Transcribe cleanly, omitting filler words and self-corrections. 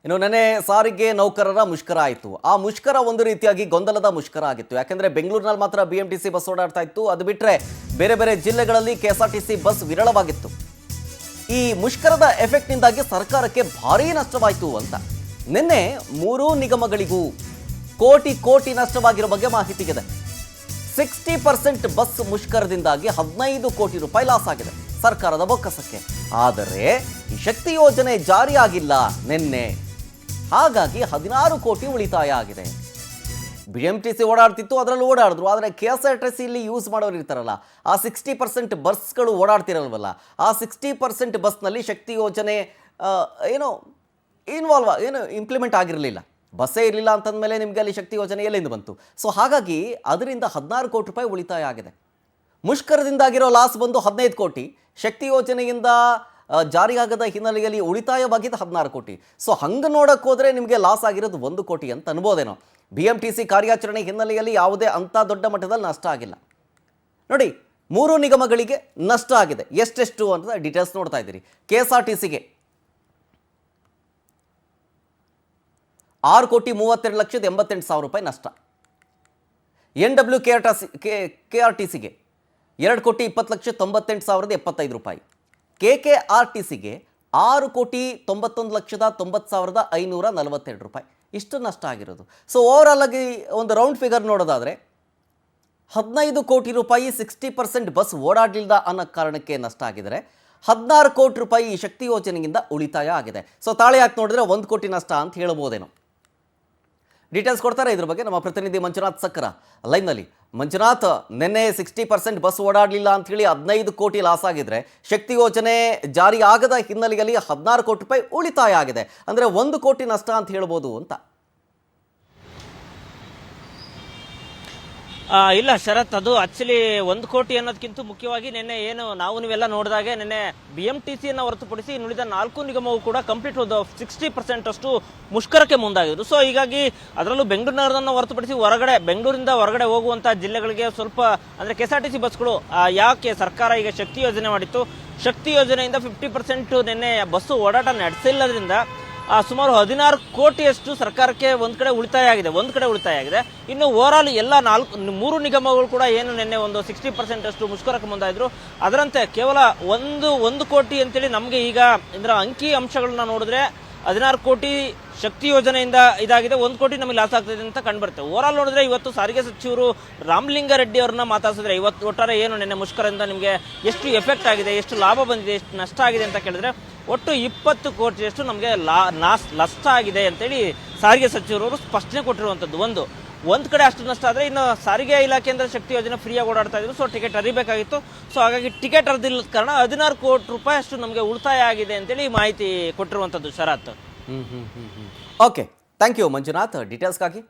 ಇನ್ನು ನೆನೆ ಸಾರಿಗೆ ನೌಕರರ ಮುಷ್ಕರ ಆಯಿತು. ಆ ಮುಷ್ಕರ ಒಂದು ರೀತಿಯಾಗಿ ಗೊಂದಲದ ಮುಷ್ಕರ ಆಗಿತ್ತು. ಯಾಕೆಂದ್ರೆ ಬೆಂಗಳೂರಿನಲ್ಲಿ ಮಾತ್ರ BMTC ಬಸ್ ಓಡಾಡ್ತಾ ಇತ್ತು. ಅದು ಬಿಟ್ಟರೆ ಬೇರೆ ಬೇರೆ ಜಿಲ್ಲೆಗಳಲ್ಲಿ KSRTC ಬಸ್ ವಿರಳವಾಗಿತ್ತು. ಈ ಮುಷ್ಕರದ ಎಫೆಕ್ಟ್ನಿಂದಾಗಿ ಸರ್ಕಾರಕ್ಕೆ ಭಾರೀ ನಷ್ಟವಾಯಿತು ಅಂತ ನಿನ್ನೆ ಮೂರೂ ನಿಗಮಗಳಿಗೂ ಕೋಟಿ ನಷ್ಟವಾಗಿರೋ ಬಗ್ಗೆ ಮಾಹಿತಿಗಿದೆ. 60% ಬಸ್ ಮುಷ್ಕರದಿಂದಾಗಿ 15 ಕೋಟಿ ರೂಪಾಯಿ ಲಾಸ್ ಆಗಿದೆ ಸರ್ಕಾರದ ಬೊಕ್ಕಸಕ್ಕೆ. ಆದರೆ ಈ ಶಕ್ತಿ ಯೋಜನೆ ಜಾರಿಯಾಗಿಲ್ಲ ನಿನ್ನೆ, ಹಾಗಾಗಿ 16 ಕೋಟಿ ಉಳಿತಾಯ ಆಗಿದೆ. BMTC ಓಡಾಡ್ತಿತ್ತು, ಅದರಲ್ಲಿ ಓಡಾಡಿದ್ರು. ಆದರೆ KSRTC ಇಲ್ಲಿ ಯೂಸ್ ಮಾಡೋರು ಇರ್ತಾರಲ್ಲ, ಆ 60% ಬಸ್ಗಳು ಓಡಾಡ್ತಿರಲ್ವಲ್ಲ, ಆ 60% ಬಸ್ನಲ್ಲಿ ಶಕ್ತಿ ಯೋಜನೆ ಇಂಪ್ಲಿಮೆಂಟ್ ಆಗಿರಲಿಲ್ಲ. ಬಸ್ಸೇ ಇರಲಿಲ್ಲ ಅಂತಂದಮೇಲೆ ನಿಮಗೆ ಅಲ್ಲಿ ಶಕ್ತಿ ಯೋಜನೆ ಎಲ್ಲಿಂದ ಬಂತು? ಸೊ ಹಾಗಾಗಿ ಅದರಿಂದ 16 ಕೋಟಿ ರೂಪಾಯಿ ಉಳಿತಾಯ ಆಗಿದೆ. ಮುಷ್ಕರದಿಂದಾಗಿರೋ ಲಾಸ್ ಬಂದು 15 ಕೋಟಿ, ಶಕ್ತಿ ಯೋಜನೆಯಿಂದ ಜಾರಿಯಾಗದ ಹಿನ್ನೆಲೆಯಲ್ಲಿ ಉಳಿತಾಯವಾಗಿದ್ದು 16 ಕೋಟಿ. ಸೊ ಹಂಗೆ ನೋಡೋಕೆ ಹೋದರೆ ನಿಮಗೆ ಲಾಸ್ ಆಗಿರೋದು 1 ಕೋಟಿ ಅಂತ ಅನ್ಬೋದೇನೋ. BMTC ಕಾರ್ಯಾಚರಣೆ ಹಿನ್ನೆಲೆಯಲ್ಲಿ ಯಾವುದೇ ಅಂಥ ದೊಡ್ಡ ಮಟ್ಟದಲ್ಲಿ ನಷ್ಟ ಆಗಿಲ್ಲ. ನೋಡಿ, 3 ನಿಗಮಗಳಿಗೆ ನಷ್ಟ ಆಗಿದೆ. ಎಷ್ಟೆಷ್ಟು ಅಂತ ಡೀಟೇಲ್ಸ್ ನೋಡ್ತಾ ಇದ್ದೀರಿ. KSRTCಗೆ 6,32,88,000 ರೂಪಾಯಿ ನಷ್ಟ. NWKRTCಗೆ 2,20,98,075 ರೂಪಾಯಿ. KKRTCಗೆ 6,91,90,542 ರೂಪಾಯಿ. ಇಷ್ಟು ನಷ್ಟ ಆಗಿರೋದು. ಸೊ ಓವರಾಲ್ ಆಗಿ ಒಂದು ರೌಂಡ್ ಫಿಗರ್ ನೋಡೋದಾದರೆ 15 ಕೋಟಿ ರೂಪಾಯಿ 60% ಬಸ್ ಓಡಾಡಲಿಲ್ಲ ಅನ್ನೋ ಕಾರಣಕ್ಕೆ ನಷ್ಟ ಆಗಿದರೆ 16 ಕೋಟಿ ರೂಪಾಯಿ ಈ ಶಕ್ತಿ ಯೋಜನೆಯಿಂದ ಉಳಿತಾಯ ಆಗಿದೆ. ಸೊ ತಾಳೆ ಹಾಕಿ ನೋಡಿದ್ರೆ 1 ಕೋಟಿ ನಷ್ಟ ಅಂತ ಹೇಳ್ಬೋದೇನೋ. ಡೀಟೇಲ್ಸ್ ಕೊಡ್ತಾರೆ ಇದ್ರ ಬಗ್ಗೆ ನಮ್ಮ ಪ್ರತಿನಿಧಿ ಮಂಜುನಾಥ್ ಸಕ್ರ ಲೈವ್ನಲ್ಲಿ. ಮಂಜುನಾಥ್, ನಿನ್ನೆ 60% ಬಸ್ ಓಡಾಡಲಿಲ್ಲ ಅಂಥೇಳಿ 15 ಕೋಟಿ ಲಾಸ್ ಆಗಿದ್ರೆ, ಶಕ್ತಿ ಯೋಜನೆ ಜಾರಿ ಆಗದ ಹಿನ್ನೆಲೆಯಲ್ಲಿ 16 ಕೋಟಿ ರೂಪಾಯಿ ಉಳಿತಾಯ ಆಗಿದೆ. ಅಂದರೆ 1 ಕೋಟಿ ನಷ್ಟ ಅಂತ ಹೇಳ್ಬೋದು ಅಂತ. ಇಲ್ಲ ಶರತ್, ಅದು ಆಕ್ಚುಲಿ 1 ಕೋಟಿ ಅನ್ನೋದಕ್ಕಿಂತ ಮುಖ್ಯವಾಗಿ ನಿನ್ನೆ ಏನು ನಾವು ನೀವೆಲ್ಲ ನೋಡಿದಾಗೆ ನಿನ್ನೆ BMTCಯನ್ನು ಹೊರತುಪಡಿಸಿ ಇನ್ನುಳಿದ 4 ನಿಗಮವು ಕೂಡ ಕಂಪ್ಲೀಟ್ 60% ಅಷ್ಟು ಮುಷ್ಕರಕ್ಕೆ ಮುಂದಾಗಿದ್ರು. ಸೊ ಹೀಗಾಗಿ ಅದರಲ್ಲೂ ಬೆಂಗಳೂರಿನವರನ್ನು ಹೊರತುಪಡಿಸಿ ಬೆಂಗಳೂರಿಂದ ಹೊರಗಡೆ ಹೋಗುವಂತಹ ಜಿಲ್ಲೆಗಳಿಗೆ ಸ್ವಲ್ಪ ಅಂದ್ರೆ KSRTC ಬಸ್ಗಳು ಯಾಕೆ ಸರ್ಕಾರ ಈಗ ಶಕ್ತಿ ಯೋಜನೆ ಮಾಡಿತ್ತು, ಶಕ್ತಿ ಯೋಜನೆಯಿಂದ 50% ನಿನ್ನೆ ಬಸ್ಸು ಓಡಾಟ ನಡೆಸಿಲ್ಲದ್ರಿಂದ ಸುಮಾರು 16 ಕೋಟಿಯಷ್ಟು ಸರ್ಕಾರಕ್ಕೆ ಒಂದ್ ಕಡೆ ಉಳಿತಾಯ ಆಗಿದೆ. ಇನ್ನು ಓವರ್ ಆಲ್ ಎಲ್ಲ 3 ನಿಗಮಗಳು ಕೂಡ ಏನು ನಿನ್ನೆ ಒಂದು 60% ಅಷ್ಟು ಮುಷ್ಕರಕ್ಕೆ ಮುಂದಾದ್ರು. ಅದರಂತೆ ಕೇವಲ ಒಂದು ಕೋಟಿ ಅಂತೇಳಿ ನಮಗೆ ಈಗ ಇದರ ಅಂಕಿ ಅಂಶಗಳನ್ನ ನೋಡಿದ್ರೆ 16 ಕೋಟಿ ಶಕ್ತಿ ಯೋಜನೆಯಿಂದ ಇದಾಗಿದೆ, 1 ಕೋಟಿ ನಮಗೆ ಲಾಸ್ ಆಗ್ತದೆ ಅಂತ ಕಂಡುಬರುತ್ತೆ. ಓವರ್ ಆಲ್ ನೋಡಿದ್ರೆ ಇವತ್ತು ಸಾರಿಗೆ ಸಚಿವರು ರಾಮಲಿಂಗಾರೆಡ್ಡಿ ಅವರನ್ನ ಮಾತಾಡಿಸಿದ್ರೆ ಇವತ್ತು ಒಟ್ಟಾರೆ ಏನು ನಿನ್ನೆ ಮುಷ್ಕರದಿಂದ ನಿಮಗೆ ಎಷ್ಟು ಎಫೆಕ್ಟ್ ಆಗಿದೆ, ಎಷ್ಟು ಲಾಭ ಬಂದಿದೆ, ಎಷ್ಟು ನಷ್ಟ ಆಗಿದೆ ಅಂತ ಕೇಳಿದ್ರೆ ಒಟ್ಟು 20 ಕೋಟಿಯಷ್ಟು ನಮಗೆ ನಷ್ಟ ಆಗಿದೆ ಅಂತೇಳಿ ಸಾರಿಗೆ ಸಚಿವರು ಸ್ಪಷ್ಟನೆ ಕೊಟ್ಟಿರುವಂತದ್ದು. ಒಂದ್ ಕಡೆ ಅಷ್ಟು ನಷ್ಟ ಆದ್ರೆ ಇನ್ನು ಸಾರಿಗೆ ಇಲಾಖೆಯಿಂದ ಶಕ್ತಿ ಯೋಜನೆ ಫ್ರೀಯಾಗಿ ಓಡಾಡ್ತಾ ಇದ್ರು. ಸೊ ಟಿಕೆಟ್ ಅರಿಬೇಕಾಗಿತ್ತು. ಸೊ ಹಾಗಾಗಿ ಟಿಕೆಟ್ ಅರ್ದಿಲ್ಲ ಕಾರಣ 16 ಕೋಟಿ ರೂಪಾಯಿ ಅಷ್ಟು ನಮಗೆ ಉಳಿತಾಯ ಆಗಿದೆ ಅಂತೇಳಿ ಮಾಹಿತಿ ಕೊಟ್ಟಿರುವಂತದ್ದು Sharath. Okay, thank you Manjunath ಡೀಟೇಲ್ಸ್ಗಾಗಿ.